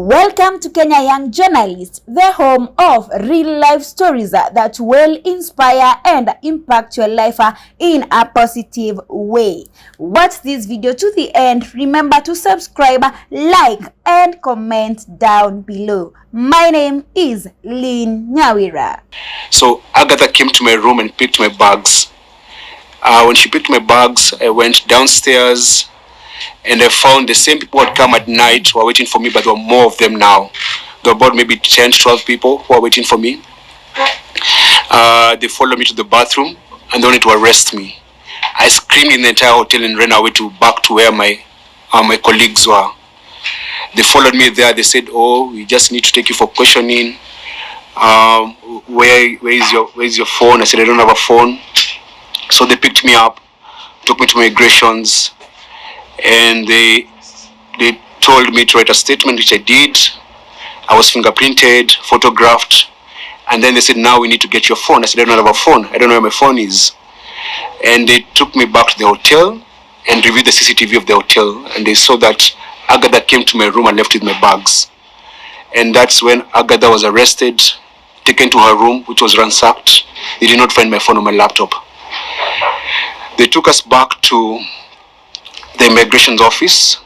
Welcome to Kenya Young Journalist, the home of real life stories that will inspire and impact your life in a positive way. Watch this video to the end. Remember to subscribe, like, and comment down below. My name is Lynn Nyawira. So Agatha came to my room and picked my bags. When she picked my bags, I went downstairs and I found the same people who had come at night were waiting for me, but there were more of them now. There were about maybe 10, 12 people who were waiting for me. They followed me to the bathroom and they wanted to arrest me. I screamed in the entire hotel and ran away back to where my colleagues were. They followed me there. They said, "Oh, we just need to take you for questioning. Where is your phone?" I said, "I don't have a phone." So they picked me up, took me to migrations, and they told me to write a statement, which I did. I was fingerprinted, photographed, and then they said, "Now we need to get your phone." I said, "I don't have a phone. I don't know where my phone is." And they took me back to the hotel and reviewed the CCTV of the hotel, and they saw that Agatha came to my room and left with my bags. And that's when Agatha was arrested, taken to her room, which was ransacked. They did not find my phone or my laptop. They took us back to the immigration's office,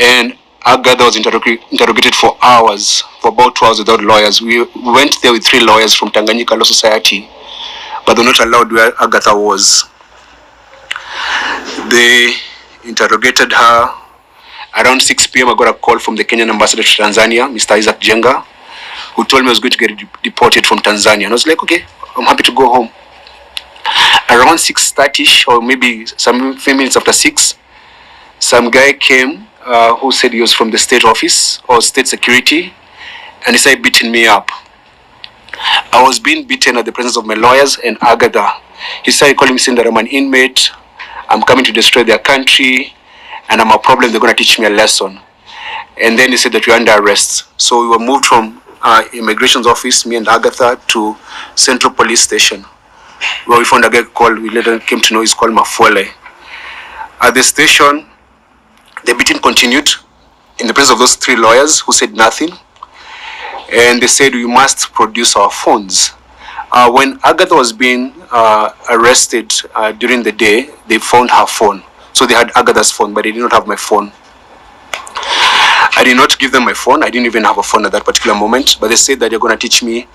and Agatha was interrogated for hours, for about 2 hours without lawyers. We went there with 3 lawyers from Tanzania Law Society, but they're not allowed where Agatha was. They interrogated her. Around 6 p.m. I got a call from the Kenyan ambassador to Tanzania, Mr. Isaac Jenga, who told me I was going to get deported from Tanzania. And I was like, okay, I'm happy to go home. Around 6:30 or maybe some few minutes after 6, some guy came who said he was from the state office or state security, and he started beating me up. I was being beaten at the presence of my lawyers and Agatha. He started calling me, saying that I'm an inmate, I'm coming to destroy their country, and I'm a problem, they're going to teach me a lesson. And then he said that we're under arrest. So we were moved from immigration's office, me and Agatha, to Central Police Station, where we found a guy called, we later came to know he's called Mafuele. At the station, the beating continued in the presence of those 3 lawyers who said nothing. And they said, we must produce our phones. When Agatha was being arrested during the day, they found her phone. So they had Agatha's phone, but they did not have my phone. I did not give them my phone. I didn't even have a phone at that particular moment, but they said that they're going to teach me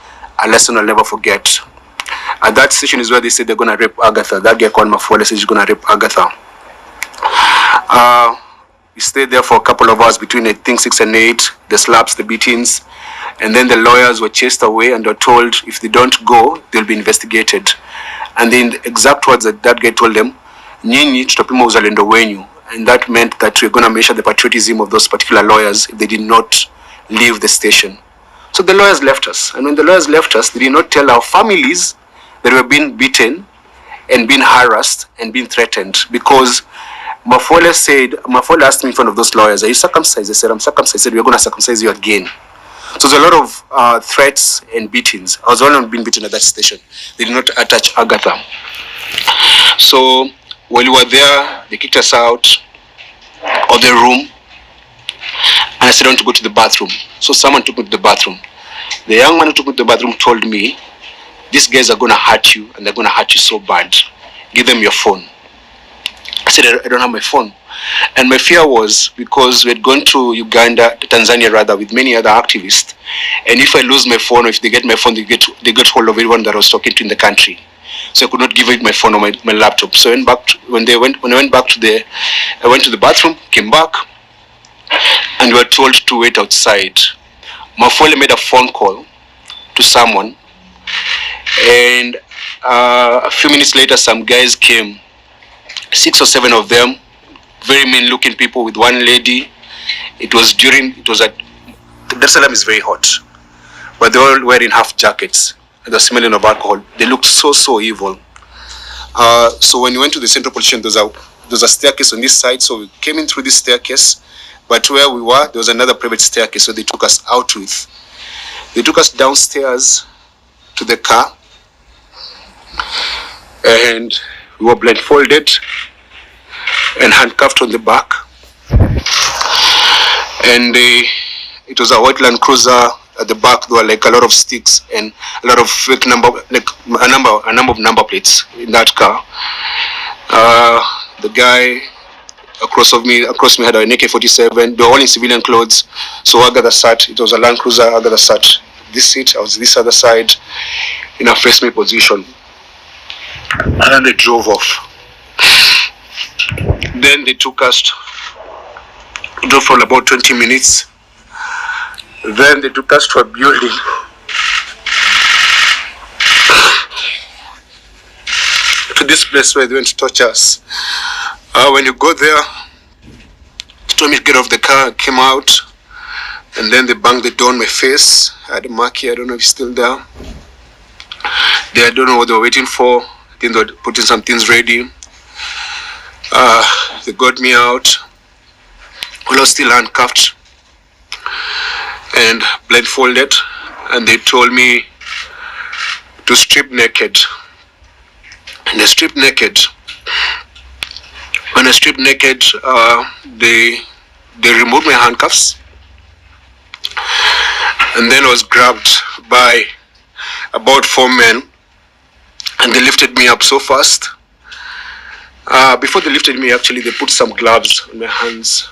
a lesson I'll never forget. At that station is where they said they're going to rape Agatha. That guy called Mafuele said he's going to rape Agatha. We stayed there for a couple of hours between, I think, 6 and 8, the slaps, the beatings. And then the lawyers were chased away and were told if they don't go, they'll be investigated. And then the exact words that guy told them, "Nyinyi tutapima uzalendo wenyu." And that meant that we're going to measure the patriotism of those particular lawyers if they did not leave the station. So the lawyers left us. And when the lawyers left us, they did not tell our families that we were being beaten and being harassed and being threatened, because Mafuele asked me in front of those lawyers, "Are you circumcised?" I said, "I'm circumcised." I said, "We're going to circumcise you again." So there's a lot of threats and beatings. I was the only one being beaten at that station. They did not attach Agatha. So while we were there, they kicked us out of the room, and I said, "I want to go to the bathroom." So someone took me to the bathroom. The young man who took me to the bathroom told me, "These guys are going to hurt you, and they're going to hurt you so bad. Give them your phone." I said, "I don't have my phone." And my fear was, because we had gone to Tanzania rather, with many other activists, and if I lose my phone, or if they get my phone, they get hold of everyone that I was talking to in the country. So I could not give it my phone or my laptop. So I went back I went to the bathroom, came back, and we were told to wait outside. Mafuele made a phone call to someone, and a few minutes later, some guys came, 6 or 7 of them, very mean-looking people with one lady. It was at Dar es Salaam is very hot, but they were all wearing half jackets. And the smelling of alcohol. They looked so evil. So when we went to the central police station, there was a staircase on this side. So we came in through this staircase, but where we were, there was another private staircase. So they took us out with. They took us downstairs to the car, and we were blindfolded and handcuffed on the back. And it It was a white Land Cruiser. At the back, there were like a lot of sticks and a lot of fake number, like a number of number plates in that car. The guy across me had an AK-47. They were all in civilian clothes. So Agatha sat. It was a Land Cruiser. Agatha sat this seat. I was this other side in a face me position. And then they drove off. Then they took us. Drove for about 20 minutes. Then they took us to a building. To this place where they went to torture us. When you go there, they told me to get off the car, came out, and then they banged the door on my face. I had a mark here, I don't know if it's still there. I don't know what they were waiting for. I think they were putting some things ready. They got me out. I was still handcuffed and blindfolded, and they told me to strip naked. And I stripped naked. When I stripped naked, they removed my handcuffs, and then I was grabbed by about 4 men, and they lifted me up so fast. Before they lifted me, actually, they put some gloves on my hands.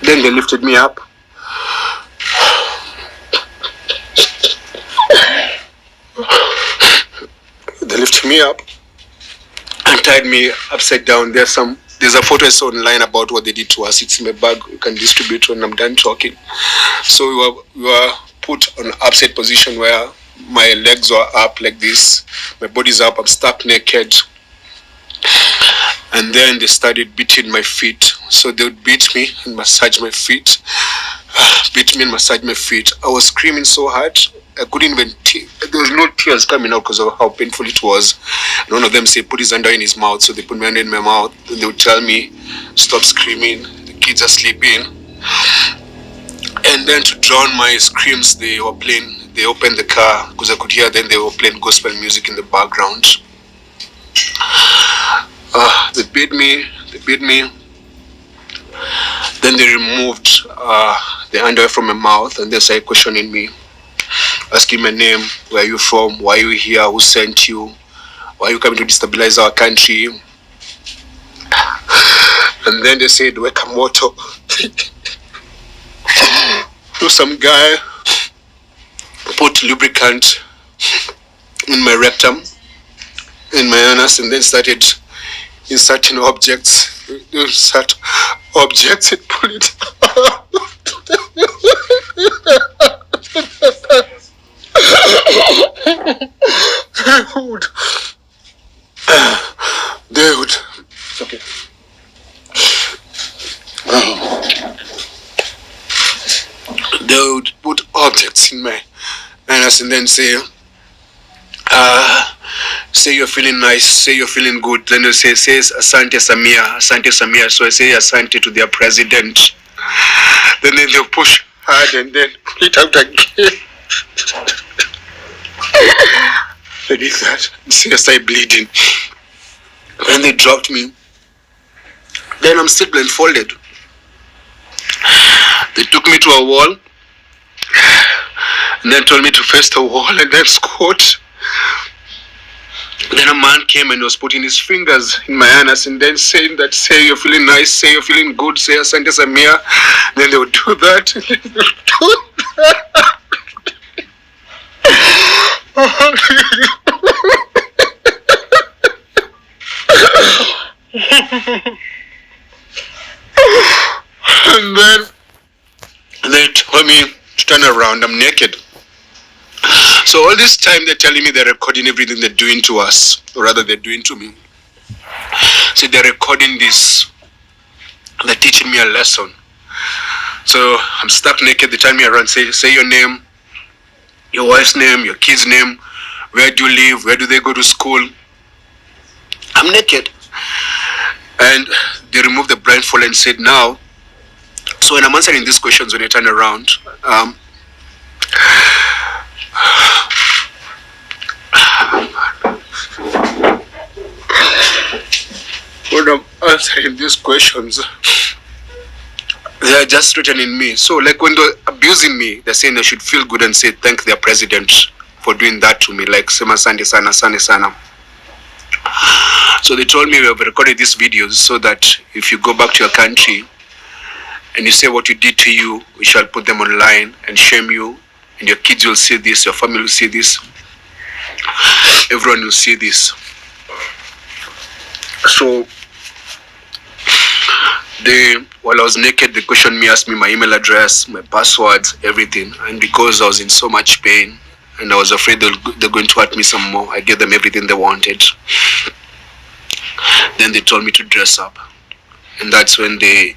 Then they lifted me up. They lifted me up and tied me upside down. There's a photo I saw online about what they did to us. It's in my bag. You can distribute when I'm done talking. So we were put on an upside position where my legs were up like this. My body's up. I'm stuck naked. And then they started beating my feet. So they would beat me and massage my feet. Beat me and massage my feet. I was screaming so hard. I couldn't even, there was no tears coming out because of how painful it was. And one of them said, put his hand in his mouth. So they put my hand in my mouth. And they would tell me, stop screaming. The kids are sleeping. And then to drown my screams, they opened the car because I could hear them. They were playing gospel music in the background. They beat me. Then they removed the underwear from my mouth and they started questioning me, asking my name, where are you from, why are you here, who sent you, why are you coming to destabilize our country? And then they said, weka moto. So some guy put lubricant in my rectum, in my anus, and then started inserting objects. Insert objects and pull it out. Dude, it's okay. They would put objects in my anus and then say you're feeling nice, say you're feeling good. Then they say Asante Samia. So I say Asante to their president. Then they'll push hard and then pull it out again. They did that. See, I started bleeding. When they dropped me, then I'm still blindfolded. They took me to a wall and then told me to face the wall and then squat. Then a man came and was putting his fingers in my anus and then saying that, say you're feeling nice, say you're feeling good, say Asante Samia. Then they would do that. And then they told me to turn around. I'm naked. So all this time they're telling me they're recording everything they're doing to us, or rather they're doing to me. So they're recording this. They're teaching me a lesson. So I'm stuck naked. They tell me around, say your name, your wife's name, your kid's name, where do you live, where do they go to school. I'm naked. And they removed the blindfold and said, now, so when I'm answering these questions, when I turn around, when I'm answering these questions, They are just threatening me. So like when they're abusing me, they're saying I should feel good and say thank their president for doing that to me. Like sema sande sana, sande sana. So they told me we have recorded these videos so that if you go back to your country and you say what you did to you, we shall put them online and shame you, and your kids will see this, your family will see this, everyone will see this. So while I was naked, they questioned me, asked me my email address, my passwords, everything. And because I was in so much pain and I was afraid they're going to hurt me some more, I gave them everything they wanted. Then they told me to dress up, and that's when they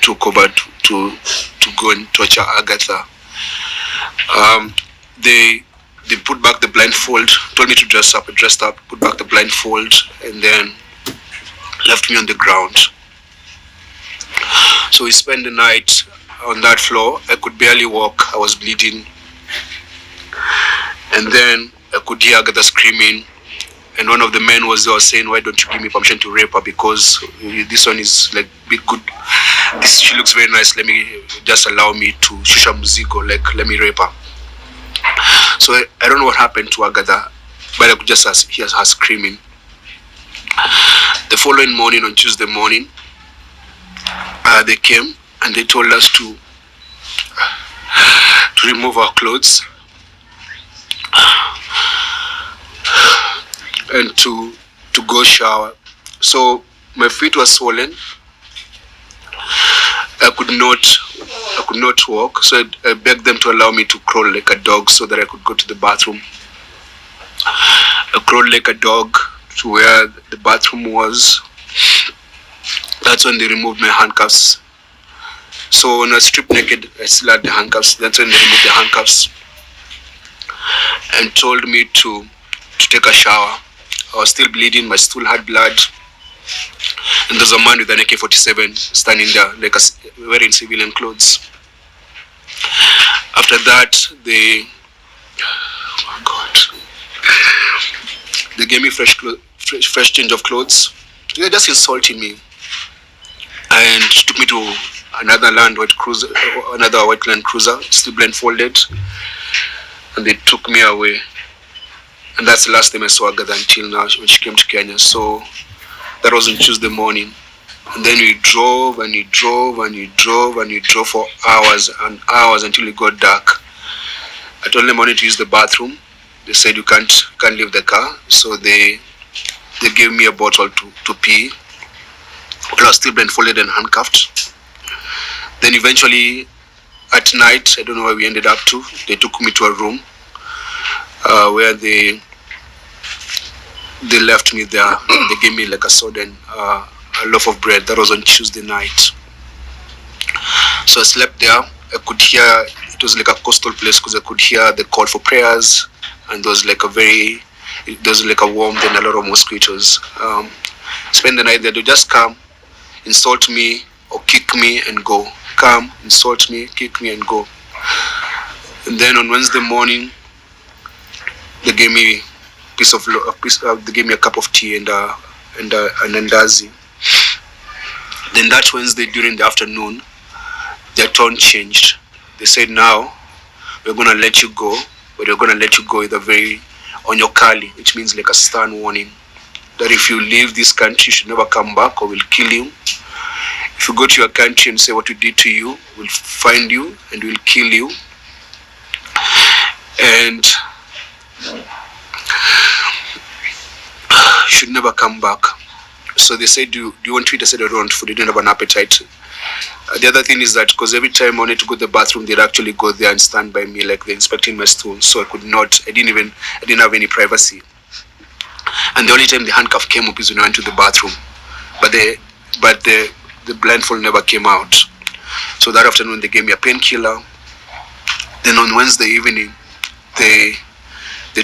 took over to go and torture Agatha. They put back the blindfold, told me to dress up. I dressed up, put back the blindfold, and then left me on the ground. So we spent the night on that floor. I could barely walk. I was bleeding. And then I could hear Agatha screaming. And one of the men was there saying, why don't you give me permission to rape her? Because this one is like big good. She looks very nice. Let me just allow me to shusha muzigo. Like, let me rape her. So I don't know what happened to Agatha, but I could just hear her screaming. The following morning, on Tuesday morning, they came and they told us to remove our clothes and to go shower. So my feet were swollen. I could not walk. So I begged them to allow me to crawl like a dog so that I could go to the bathroom. I crawled like a dog to where the bathroom was. That's when they removed my handcuffs. So when I was stripped naked, I still had the handcuffs. That's when they removed the handcuffs and told me to take a shower. I was still bleeding, my stool had blood. And there's a man with an AK-47 standing there, like wearing civilian clothes. After that, they gave me fresh change of clothes. They were just insulting me and took me to another Land Cruiser, still blindfolded, and they took me away. And that's the last time I saw Agatha until now when she came to Kenya. So that was on Tuesday morning. And then we drove and we drove and we drove and we drove for hours and hours until it got dark. I told them I wanted to use the bathroom. They said you can't leave the car. So they gave me a bottle to pee. But I was still blindfolded and handcuffed. Then eventually at night, I don't know where we ended up to, they took me to a room where they left me there. They gave me like a soda and a loaf of bread. That was on Tuesday night. So I slept there. I could hear, it was like a coastal place because I could hear the call for prayers, and there was like a warmth and a lot of mosquitoes. Spend the night there. They just come, insult me or kick me and go. Come, insult me, kick me and go. And then on Wednesday morning, they gave me they gave me a cup of tea and an andazi. Then that Wednesday during the afternoon, their tone changed. They said, now we're gonna let you go, but we're gonna let you go with a very onyokali, which means like a stern warning, that if you leave this country, you should never come back or we'll kill you. If you go to your country and say what we did to you, we'll find you and we'll kill you. And should never come back. So they said, do you want to eat? I said, I don't want food. I didn't have an appetite. The other thing is that because every time I wanted to go to the bathroom, they'd actually go there and stand by me like they're inspecting my stool. So I didn't have any privacy. And the only time the handcuff came up is when I went to the bathroom. But the blindfold never came out. So that afternoon they gave me a painkiller. Then on Wednesday evening, they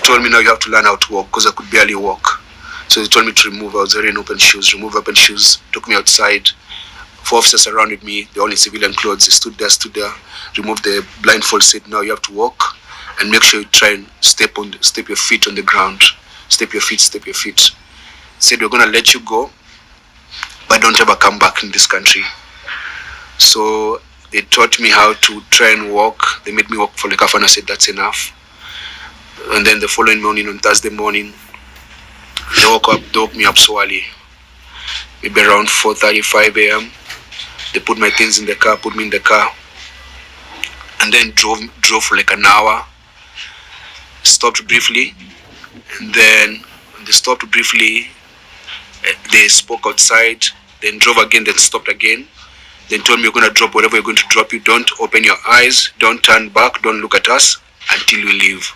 told me now you have to learn how to walk because I could barely walk. So they told me to remove. I was wearing open shoes. Took me outside. 4 officers surrounded me. They're all in civilian clothes. They stood there. Removed the blindfold. Said now you have to walk and make sure you try and step your feet on the ground. Step your feet. Said we're gonna let you go, but don't ever come back in this country. So they taught me how to try and walk. They made me walk for like half an hour. I said that's enough. And then the following morning, on Thursday morning, they woke me up so early, maybe around 4:35 a.m. They put my things in the car, put me in the car, and then drove for like an hour. Stopped briefly, and then when they stopped briefly, they spoke outside. Then drove again, then stopped again. Then told me, you're going to drop whatever you're going to drop. You don't open your eyes, don't turn back, don't look at us until you leave.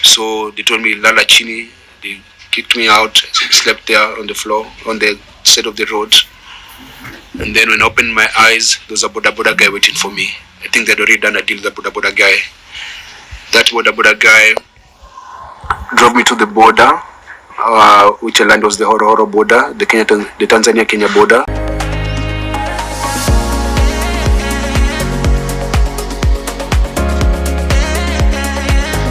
So they told me, Lala Chini. They kicked me out, slept there on the floor, on the side of the road. And then when I opened my eyes, there was a Boda Boda guy waiting for me. I think they'd already done a deal with the Boda Boda guy. That Boda Boda guy drove me to the border, which land was the Horo border, the Tanzania-Kenya border.